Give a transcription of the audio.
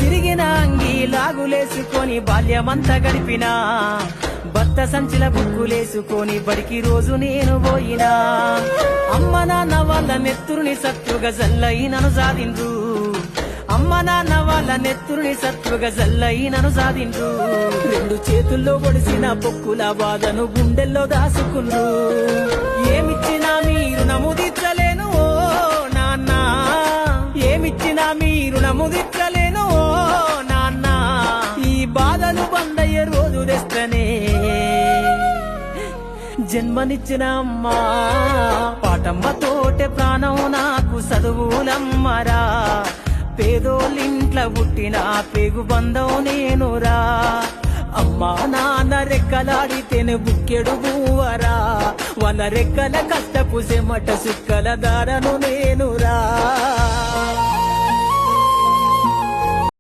చిరిగిన అంగి లాగులేసుకొని బాల్యమంతా గడిపినా భర్త సంచిల బుక్కులేసుకొని బడికి రోజు నేను పోయినా అమ్మ నాన్న వాళ్ళ నెత్తురుని సత్తుగా జల్లయినను సాధిండ్రు అమ్మ నాన్న వాళ్ళ నెత్తురుని సత్తుగా జల్లయినను సాధిండ్రు రెండు చేతుల్లో ఒడిసిన పొక్కుల బాధను గుండెల్లో దాసుకుండ్రు ఏమిచ్చినా మీరు నముదిచ్చలేను ఓ నాన్న ఏమిచ్చినా మీరు నముదిచ్చలేను ఓ నాన్న ఈ బాధలు బందయ్యే రోజు తెస్తనే జన్మనిచ్చిన అమ్మా పాటమ్మ తోటే ప్రాణం నాకు చదువులమ్మరా పేదోళ్ళింట్ల పుట్టిన పేగు బంధం నేనురా అమ్మా నాన్న రెక్కలాడితేనే బుక్కెడు బూవరా వాళ్ళ రెక్కల కష్టపు సెమట సుక్కల దారను నేనురా